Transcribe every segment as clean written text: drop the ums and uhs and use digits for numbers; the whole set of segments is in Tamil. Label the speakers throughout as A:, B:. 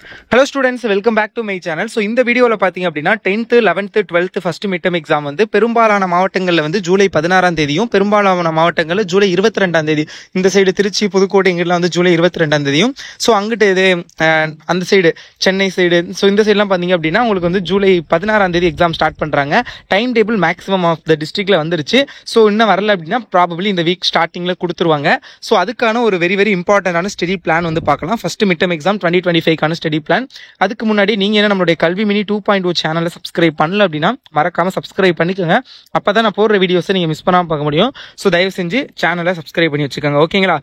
A: Hello students, welcome back to my channel. So இந்த வீடியோல பாத்தீங்க அப்படின்னா 10th 11th 12th first mid term exam வந்து பெரும்பாலான மாவட்டங்கள்ல வந்து ஜூலை 16ஆம் தேதியும் பெரும்பாலான மாவட்டங்கள்ல ஜூலை 22ஆம் தேதி இந்த சைடு திருச்சி புதுக்கோட்டை இங்கெல்லாம் வந்து ஜூலை 22ஆம் தேதியும் ஸோ அங்கிட்டு இது அந்த சைடு சென்னை சைடு ஸோ இந்த சைட்லாம் பார்த்தீங்க அப்படின்னா உங்களுக்கு வந்து ஜூலை 16ஆம் தேதி எக்ஸாம் ஸ்டார்ட் பண்றாங்க. Time table maximum of the டிஸ்ட்ரிக்ட்ல வந்துருச்சு. ஸோ இன்னும் வரல அப்படின்னா ப்ராபபிளி இந்த வீக் ஸ்டார்டிங்ல கொடுத்துருவாங்க. ஸோ அதுக்கான ஒரு வெரி வெரி இம்பார்ட்டன்டான ஸ்டடி பிளான் வந்து பார்க்கலாம். First mid term exam 2025 study plan. அதுக்கு முன்னாடி நீங்க என்ன நம்மளுடைய கல்வி மினி 2.0 சேனலை சப்ஸ்கிரைப் பண்ணல அப்படின்னா மறக்காம சப்ஸ்கிரைப் பண்ணிக்கோங்க. அப்பதான் நான் போடுற வீடியோஸை நீங்க மிஸ் பண்ணாம பார்க்க முடியும். ஸோ தயவு செஞ்சு சேனலை சப்ஸ்கிரைப் பண்ணி வச்சுக்கோங்க, ஓகேங்களா?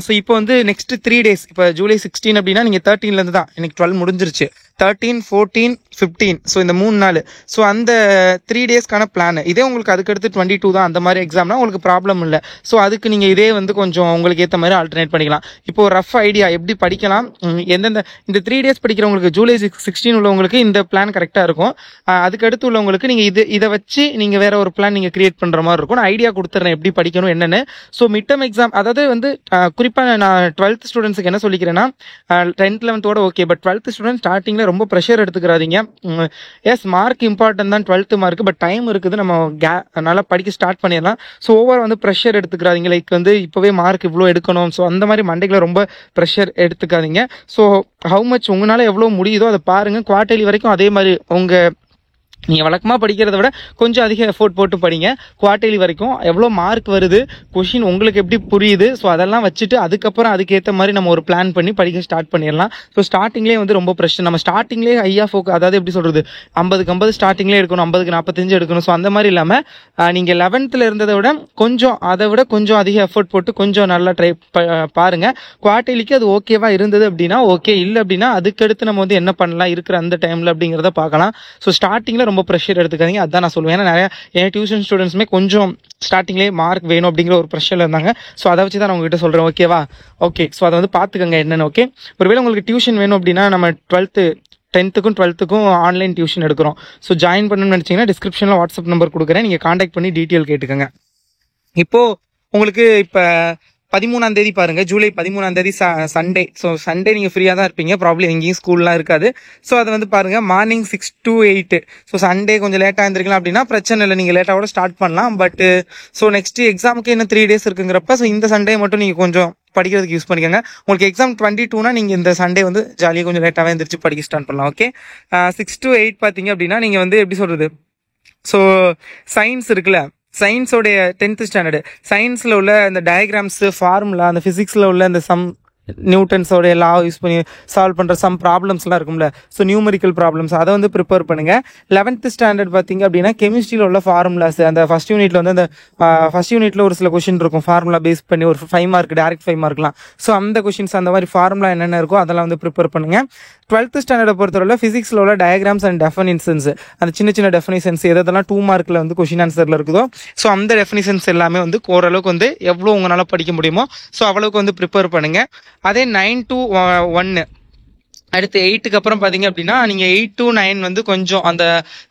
A: ஸோ இப்போ வந்து நெக்ஸ்ட் 3 days, இப்போ ஜூலை 16 அப்படின்னா நீங்க 13ல இருந்து தான், எனக்கு 12 முடிஞ்சிருச்சு. 13, 14, 15 ஸோ இந்த 3 நாள். ஸோ அந்த 3 daysக்கான பிளான் இதே. உங்களுக்கு அதுக்கடுத்து 22 தான் அந்த மாதிரி எக்ஸாம்னா உங்களுக்கு ப்ராப்ளம் இல்லை. ஸோ அதுக்கு நீங்க இதே வந்து கொஞ்சம் உங்களுக்கு ஏற்ற மாதிரி ஆல்டர்னேட் பண்ணிக்கலாம். இப்போ ரஃப் ஐடியா எப்படி படிக்கலாம், எந்தெந்த இந்த 3 days படிக்கிறவங்களுக்கு ஜூலை 16 உள்ளவங்களுக்கு இந்த பிளான் கரெக்டாக இருக்கும். அதுக்கடுத்து உள்ளவங்களுக்கு நீங்க இதை வச்சு நீங்க வேற ஒரு பிளான் நீங்க கிரியேட் பண்ற மாதிரி இருக்கும். நான் ஐடியா கொடுத்துறேன் எப்படி படிக்கணும் என்னன்னு. ஸோ மிட் டர்ம் எக்ஸாம் அதாவது வந்து குறிப்பாக நான் 12th ஸ்டூடெண்ட்ஸுக்கு என்ன சொல்லிக்கிறேன்னா 10th 11th okay, but 12th student ஸ்டார்டிங்ல ரொம்ப ப்ரெஷர் எடுத்துக்கிறாதீங்க. எஸ் மார்க் இம்பார்ட்டன் தான் 12th மார்க், பட் டைம் இருக்குது, நம்ம நல்லா படிக்க ஸ்டார்ட் பண்ணிடலாம். ஸோ ஓவர் வந்து ப்ரெஷர் எடுத்துக்கிறாதீங்க. லைக் வந்து இப்போவே மார்க் இவ்வளோ எடுக்கணும் ஸோ அந்த மாதிரி மண்டைக்குள்ள ரொம்ப ப்ரெஷர் எடுத்துக்காதீங்க. ஸோ ஹவு மச் உங்களால் எவ்வளோ முடியுதோ அதை பாருங்க. குவார்டர்லி வரைக்கும் அதே மாதிரி நீங்கள் வழக்கமாக படிக்கிறத விட கொஞ்சம் அதிக எஃபோர்ட் போட்டு படிங்க. குவார்டர்லி வரைக்கும் எவ்வளோ மார்க் வருது, கொஷின் உங்களுக்கு எப்படி புரியுது, ஸோ அதெல்லாம் வச்சுட்டு அதுக்கப்புறம் அதுக்கேற்ற மாதிரி நம்ம ஒரு பிளான் பண்ணி படிக்க ஸ்டார்ட் பண்ணிடலாம். ஸோ ஸ்டார்டிங்லேயே வந்து ரொம்ப ப்ரெஷர், நம்ம ஸ்டார்டிங்லேயே ஹையாக அதாவது எப்படி சொல்கிறது, 50க்கு 50 ஸ்டார்டிங்லேயே எடுக்கணும், 50க்கு 45 எடுக்கணும். ஸோ அந்த மாதிரி இல்லாமல் நீங்கள் 11th இருந்ததை விட அதை விட கொஞ்சம் அதிக எஃபோர்ட் போட்டு கொஞ்சம் நல்லா ட்ரை பாருங்கள். குவார்டர்லிக்கு அது ஓகேவா இருந்தது அப்படின்னா ஓகே, இல்லை அப்படின்னா அதுக்கடுத்து நம்ம வந்து என்ன பண்ணலாம் இருக்கிற அந்த டைமில் அப்படிங்கிறத பார்க்கலாம். ஸோ ஸ்டார்டிங்கில் ரொம்ப ப்ரெஷர் எடுத்துக்காதீங்க, அதான் நான் சொல்லுவேன். ஏன்னா நிறைய என் டியூஷன் ஸ்டூடெண்ட்ஸுமே கொஞ்சம் ஸ்டார்டிங்லேயே மார்க் வேணும் அப்படிங்கிற ஒரு ப்ரெஷரில் இருந்தாங்க. ஸோ அதை வச்சு தான் நான் உங்ககிட்ட சொல்கிறேன், ஓகேவா? ஓகே, ஸோ அதை வந்து பார்த்துக்கோங்க என்னென்னு. ஓகே, ஒருவேளை உங்களுக்கு டியூஷன் வேணும் அப்படின்னா நம்ம 10th-க்கும் 12th-க்கும் ஆன்லைன் டியூஷன் எடுக்கிறோம். ஸோ ஜாயின் பண்ணணும்னு நினச்சிங்கன்னா டிஸ்கிரிப்ஷனில் வாட்ஸ்அப் நம்பர் கொடுக்குறேன், நீங்கள் காண்டாக்ட் பண்ணி டீட்டெயில் கேட்டுக்கோங்க. இப்போது உங்களுக்கு இப்போ 13ஆம் தேதி பாருங்க, ஜூலை 13ஆம் தேதி சண்டே. ஸோ சண்டே நீங்கள் ஃப்ரீயாக தான் இருப்பீங்க, ப்ராப்ளம் எங்கேயும் ஸ்கூல்லாம் இருக்காது. ஸோ அதை வந்து பாருங்க மார்னிங் 6 to 8. ஸோ சண்டே கொஞ்சம் லேட்டாக இருந்திருக்கலாம் அப்படின்னா பிரச்சனை இல்லை, நீங்கள் லேட்டாக கூட ஸ்டார்ட் பண்ணலாம். பட் ஸோ நெக்ஸ்ட் எக்ஸாமுக்கு இன்னும் 3 days இருக்குங்கிறப்ப ஸோ இந்த சண்டே மட்டும் நீங்கள் கொஞ்சம் படிக்கிறதுக்கு யூஸ் பண்ணிக்கோங்க. உங்களுக்கு எக்ஸாம் 22னா நீங்கள் இந்த சண்டே வந்து ஜாலியாக கொஞ்சம் லேட்டாகவே எழுந்திரிச்சு படிக்க ஸ்டார்ட் பண்ணலாம். ஓகே, 6 to 8 பார்த்தீங்க அப்படின்னா நீங்கள் வந்து எப்படி சொல்கிறது, ஸோ சயின்ஸ் இருக்குல்ல, சயின்ஸோடைய 10th ஸ்டாண்டர்டு சயின்ஸில் உள்ள இந்த டயக்ராம்ஸ், ஃபார்முலா, அந்த ஃபிசிக்ஸில் உள்ள இந்த சம் நியூட்டன்ஸோடைய லா யூஸ் பண்ணி சால்வ் பண்ணுற சம் ப்ராப்ளம்ஸ்லாம் இருக்கும்ல, ஸோ நியூமரிக்கல் ப்ராப்ளம்ஸ் அதை வந்து ப்ரிப்பேர் பண்ணுங்கள். 11th ஸ்டாண்டர்ட் பார்த்தீங்க அப்படின்னா கெமிஸ்ட்ரியில் உள்ள ஃபார்முலாஸ், அந்த ஃபர்ஸ்ட் யூனிட்ல வந்து அந்த ஃபர்ஸ்ட் யூனிட்ல ஒரு சில கொஷின் இருக்கும் ஃபார்முலா பேஸ் பண்ணி, ஒரு 5 மார்க் டேரக்ட் 5 மார்க்லாம். ஸோ அந்த கொஷின்ஸ் அந்த மாதிரி ஃபார்முலா என்னென்ன இருக்கோ அதெல்லாம் வந்து ப்ரிப்பேர் பண்ணுங்கள். 12th ஸ்டாண்டர்டை பொறுத்தவரை ஃபிசிக்ஸில் உள்ள டயக்ராம்ஸ் அண்ட் டெஃபினிஷன்ஸ், அந்த சின்ன சின்ன டெஃபினிஷன்ஸ் எதெல்லாம் 2 மார்க்கில் வந்து கொஷின் ஆன்சரில் இருக்குதோ ஸோ அந்த டெஃபினிஷன்ஸ் எல்லாமே வந்து ஓரளவுக்கு வந்து எவ்வளோ உங்களால் படிக்க முடியுமோ ஸோ அவ்வளோக்கு வந்து ப்ரிப்பேர் பண்ணுங்கள். அதே 9 to 1 அடுத்து 8க்கு அப்புறம் பார்த்தீங்க அப்படின்னா நீங்கள் 8 to 9 வந்து கொஞ்சம் அந்த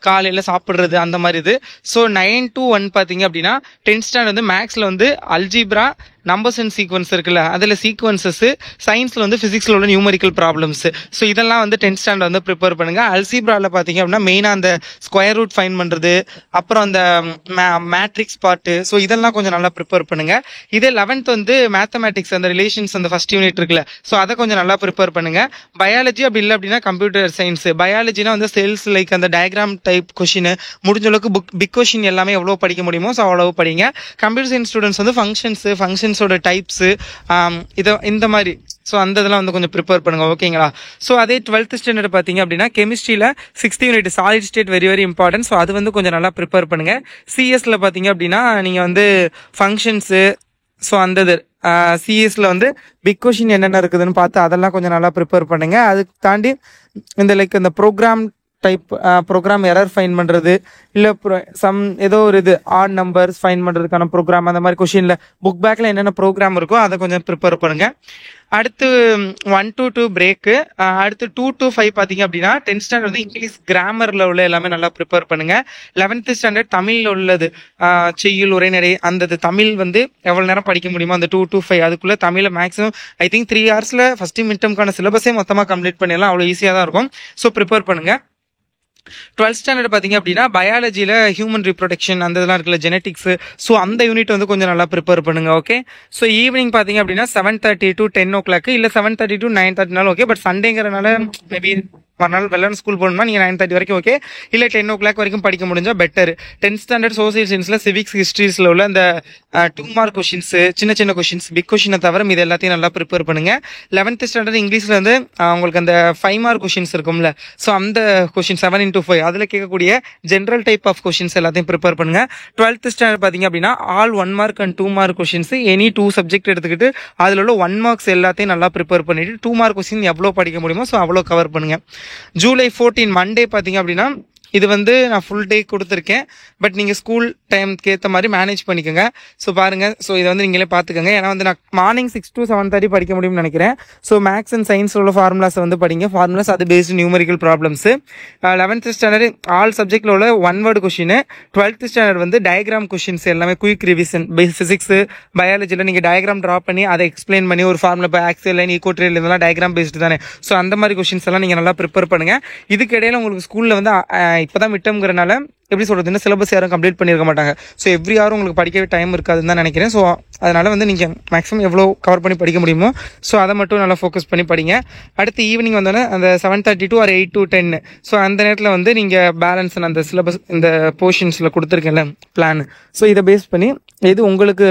A: காலையில் சாப்பிட்றது அந்த மாதிரி இது. ஸோ 9 to 1 பார்த்தீங்க அப்படின்னா 10th ஸ்டாண்டர்ட் வந்து மேக்ஸில் வந்து அல்ஜிப்ரா, நம்பர்ஸ் அண்ட் சீக்வன்ஸ் இருக்குல்ல, அதில் சீக்வன்சஸ், சயின்ஸில் வந்து ஃபிசிக்ஸில் உள்ள நியூமரிக்கல் ப்ராப்ளம்ஸ். ஸோ இதெல்லாம் வந்து 10th ஸ்டாண்டர்ட் வந்து ப்ரிப்பேர் பண்ணுங்கள். அல்ஜிப்ராவில் பார்த்தீங்க அப்படின்னா மெயினாக அந்த ஸ்கொயர் ரூட் ஃபைன் பண்ணுறது, அப்புறம் அந்த மேட்ரிக்ஸ் பார்ட்டு, ஸோ இதெல்லாம் கொஞ்சம் நல்லா ப்ரிப்பேர் பண்ணுங்கள். இதே 11th வந்து மேத்தமேட்டிக்ஸ், அந்த ரிலேஷன்ஸ், அந்த ஃபர்ஸ்ட் யூனிட் இருக்குல்ல, ஸோ அதை கொஞ்சம் நல்லா ப்ரிப்பேர் பண்ணுங்கள். பயாலஜி அப்படி இல்லை அப்படின்னா கம்ப்யூட்டர் சயின்ஸ். பயாலஜினா வந்து செல்ஸ், லைக் அந்த டயக்ராம் டைப் கொஷின் முடிஞ்ச அளவுக்கு பிக் கொஷின் எல்லாமே எவ்வளோ படிக்க முடியுமோ ஸோ அவ்வளவு படிங்க. கம்ப்யூட்டர் சயின்ஸ் ஸ்டூடெண்ட்ஸ் வந்து ஃபங்க்ஷன்ஸோட டைப்ஸு இந்த மாதிரி ஸோ அந்த இதெல்லாம் வந்து கொஞ்சம் ப்ரிப்பேர் பண்ணுங்க, ஓகேங்களா? ஸோ அதே 12th ஸ்டாண்டர்ட் பார்த்தீங்க அப்படின்னா கெமிஸ்ட்ரியில் 6th unit solid state very very important. So அது வந்து கொஞ்சம் நல்லா ப்ரிப்பேர் பண்ணுங்க. சிஎஸ்ல பார்த்தீங்க அப்படின்னா நீங்கள் வந்து ஃபங்க்ஷன்ஸு, ஸோ அந்த இது சிஎஸ்ல வந்து பிக் கொஷின் என்னென்ன இருக்குதுன்னு பார்த்து அதெல்லாம் கொஞ்சம் நல்லா ப்ரிப்பேர் பண்ணுங்க. அதுக்கு தாண்டி இந்த லைக் இந்த program type program error find பண்ணுறது, இல்லை ஏதோ ஒரு இது ஆட் நம்பர்ஸ் ஃபைன் பண்ணுறதுக்கான ப்ரோக்ராம், அந்த மாதிரி கொஷினில் புக் பேக்கில் என்னென்ன ப்ரோக்ராம் இருக்கோ அதை கொஞ்சம் ப்ரிப்பேர் பண்ணுங்கள். அடுத்து 1 to 2 பிரேக்கு. அடுத்து 2 to 5 பார்த்தீங்க அப்படின்னா 10th ஸ்டாண்டர்ட் வந்து இங்கிலீஷ் கிராமரில் உள்ள எல்லாமே நல்லா ப்ரிப்பேர் பண்ணுங்கள். 11th ஸ்டாண்டர்ட் தமிழில் உள்ளது செய்யுள் உரைநடை அந்த தமிழ் வந்து எவ்வளோ நேரம் படிக்க முடியுமோ அந்த 2 to 5 அதுக்குள்ளே தமிழை maximum I think 3 hours first mid டேர்ம்க்கான சிலபஸே மொத்தமாக கம்ப்ளீட் பண்ணிடலாம். அவ்வளோ ஈஸியாக தான் இருக்கும். ஸோ ப்ரிப்பேர் பண்ணுங்கள். 12th ஸ்டாண்டர்ட் பார்த்தீங்க அப்படின்னா பயாலஜியில் ஹியூமன் ரீப்ரொடக்ஷன் அந்த இதெல்லாம் இருக்குல்ல, ஜெனட்டிக்ஸ், ஸோ அந்த யூனிட் வந்து கொஞ்சம் நல்லா ப்ரிப்பேர் பண்ணுங்க. ஓகே. ஸோ ஈவினிங் பார்த்தீங்க அப்படின்னா 7:30 to 10 o'clock, இல்லை 7:30 to 9:30 ஓகே. பட் சண்டேங்கிறனால மேபி மறுநாள் வெள்ளன ஸ்கூல் போகணும்னா நீங்கள் 9:30 வரைக்கும் ஓகே, இல்லை 10 o'clock வரைக்கும் படிக்க முடிஞ்சால் பெட்டர். 10th ஸ்டாண்டர்ட் சோசியல் சயின்ஸில் சிவிக்ஸ் ஹிஸ்ட்ரிஸில் உள்ள அந்த 2 mark கொஷின்ஸ், சின்ன சின்ன கொஷின்ஸ், பிக் கொஷினை தவிர இது எல்லாத்தையும் நல்லா ப்ரிப்பேர் பண்ணுங்க. 11th ஸ்டாண்டர்ட் இங்கிலீஷில் வந்து உங்களுக்கு அந்த 5 mark கொஷின்ஸ் இருக்கும்ல, ஸோ அந்த கொஷின் 7 into 5 அதில் கேட்கக்கூடிய ஜென்ரல் டைப் ஆஃப் கொஷின்ஸ் எல்லாத்தையும் ப்ரிப்பேர் பண்ணுங்க. 12th ஸ்டாண்டர்ட் பார்த்தீங்க அப்படின்னா all 1 mark and 2 mark questions any 2 subject எடுத்துக்கிட்டு அதில் உள்ள 1 marks எல்லாத்தையும் நல்லா ப்ரிப்பேர் பண்ணிட்டு 2 mark கொஷின் எவ்வளோ படிக்க முடியுமோ ஸோ அவ்வளோ கவர் பண்ணுங்க. ஜூலை 14 மண்டே பார்த்தீங்க அப்படின்னா இது வந்து நான் ஃபுல் டே கொடுத்துருக்கேன். பட் நீங்கள் ஸ்கூல் டைம்க்கு ஏற்ற மாதிரி மேனேஜ் பண்ணிக்கோங்க. ஸோ பாருங்கள், ஸோ இதை வந்து நீங்களே பார்த்துக்கோங்க. ஏன்னா வந்து நான் மார்னிங் 6 to 7:30 படிக்க முடியும்னு நினைக்கிறேன். ஸோ மேக்ஸ் அண்ட் சயின்ஸ் உள்ள ஃபார்முலாஸை வந்து படிங்க. ஃபார்முலாஸ் அது based numerical problems. 11th standard all சப்ஜெக்டில் உள்ள 1 word கொஷின். 12th ஸ்டாண்டர்ட் வந்து டயக்ராம் கொஷின்ஸ் எல்லாமே குயிக் ரிவிஷன். ஃபிசிக்ஸு பயாலஜியில் நீங்கள் டயக்ராம் ட்ரா பண்ணி அதை எக்ஸ்பிளைன் பண்ணி ஒரு ஃபார்முலா இப்போ ஆக்சியல் லைன் ஈக்குவட்ரியல் இதெல்லாம் டயக்ராம் பேஸ்டு தானே. ஸோ அந்த மாதிரி கொஷின்ஸ் எல்லாம் நீங்கள் நல்லா ப்ரிப்பேர் பண்ணுங்கள். இதுக்கு இடையில உங்களுக்கு ஸ்கூலில் வந்து இப்போதான் மிட்டம்ங்கிறனால எப்படி சொல்கிறது, இந்த சிலபஸ் யாரும் கம்ப்ளீட் பண்ணியிருக்க மாட்டாங்க. ஸோ எவ்ரி ஹாரும் உங்களுக்கு படிக்கவே டைம் இருக்காதுன்னு தான் நினைக்கிறேன். ஸோ அதனால் வந்து நீங்கள் மேக்ஸிமம் எவ்வளோ கவர் பண்ணி படிக்க முடியுமோ ஸோ அதை மட்டும் நல்லா ஃபோக்கஸ் பண்ணி படிங்க. அடுத்து ஈவினிங் வந்தோன்னே அந்த 7:30 to 8 to 10 ஸோ அந்த நேரத்தில் வந்து நீங்கள் பேலன்ஸ் அந்த சிலபஸ் இந்த போர்ஷன்ஸில் கொடுத்துருக்கேன்ல பிளான், ஸோ இதை பேஸ் பண்ணி எது உங்களுக்கு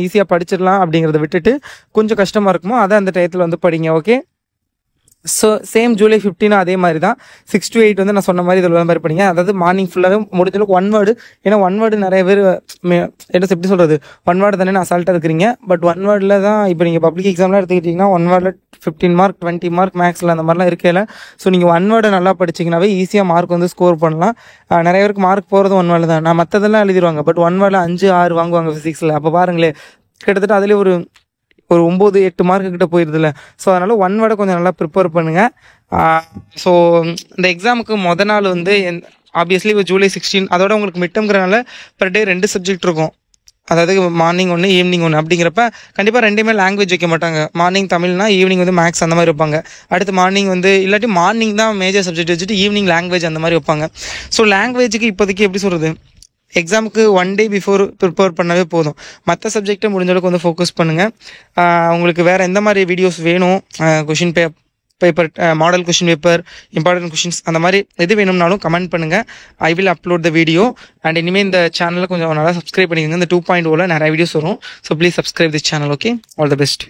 A: ஈஸியாக படிச்சிடலாம் அப்படிங்கிறத விட்டுட்டு கொஞ்சம் கஷ்டமாக இருக்குமோ அதை அந்த டயத்தில் வந்து படிங்க. ஓகே. ஸோ சேம் ஜூலை 15 அதே மாதிரி தான் 6 to 8 வந்து நான் சொன்ன மாதிரி இதில் மாதிரி படிங்க. அதாவது மார்னிங் ஃபுல்லாகவே முடிஞ்சளவுக்கு 1 word, ஏன்னா 1 word நிறைய பேர் என்ன எப்படி சொல்கிறது 1 word தானே நான் அசால்ட்டாக இருக்கிறீங்க. பட் 1 wordல தான் இப்போ நீங்கள் பப்ளிக் எக்ஸாம்லாம் எடுத்துக்கிட்டிங்கன்னா 1 wordல 15 mark 20 mark மேக்ஸில் அந்த மாதிரிலாம் இருக்கையில் ஸோ நீங்கள் 1 word நல்லா படிச்சிங்கனாவே ஈஸியாக மார்க் வந்து ஸ்கோர் பண்ணலாம். நிறைய பேருக்கு மார்க் போகிறது 1 word தான். நான் மற்றதெல்லாம் எழுதிடுவாங்க, பட் 1 wordல 5 6 வாங்குவாங்க ஃபிசிக்ஸில். அப்போ பாருங்களேன், கிட்டத்தட்ட அதிலே ஒரு 9-8 மார்க்கு கிட்ட போயிருதுல. ஸோ அதனால் 1 word கொஞ்சம் நல்லா ப்ரிப்பேர் பண்ணுங்கள். ஸோ இந்த எக்ஸாமுக்கு மொதல் நாள் வந்து ஆப்வியஸ்லி இப்போ ஜூலை 16 அதோட உங்களுக்கு மிட்டம்ங்கிறனால பெர் டே 2 சப்ஜெக்ட் இருக்கும். அதாவது மார்னிங் 1 ஈவினிங் 1 அப்படிங்கிறப்ப கண்டிப்பாக 2மே லாங்குவேஜ் வைக்க மாட்டாங்க. மார்னிங் தமிழ்னா ஈவினிங் வந்து மேக்ஸ் அந்த மாதிரி வைப்பாங்க. அடுத்து மார்னிங் வந்து இல்லாட்டி மார்னிங் தான் மேஜர் சப்ஜெக்ட் வச்சுட்டு ஈவினிங் லாங்குவேஜ் அந்த மாதிரி வைப்பாங்க. ஸோ லாங்குவேஜுக்கு இப்போதைக்கு எப்படி சொல்கிறது, எக்ஸாமுக்கு 1 day பிஃபோர் ப்ரிப்பேர் பண்ணவே போதும். மற்ற சப்ஜெக்டை முடிஞ்சளவுக்கு வந்து ஃபோக்கஸ் பண்ணுங்கள். உங்களுக்கு வேறு எந்த மாதிரி வீடியோஸ் வேணும், question paper model question paper important questions அந்த மாதிரி எது வேணும்னாலும் கமெண்ட் பண்ணுங்கள். I will upload the video. And இனிமேல் இந்த சேனலில் கொஞ்சம் நல்லா சப்ஸ்கிரைப் பண்ணிக்கோங்க. இந்த 2.0ல நிறைய வீடியோஸ் வரும். So please subscribe this channel. Okay, all the best.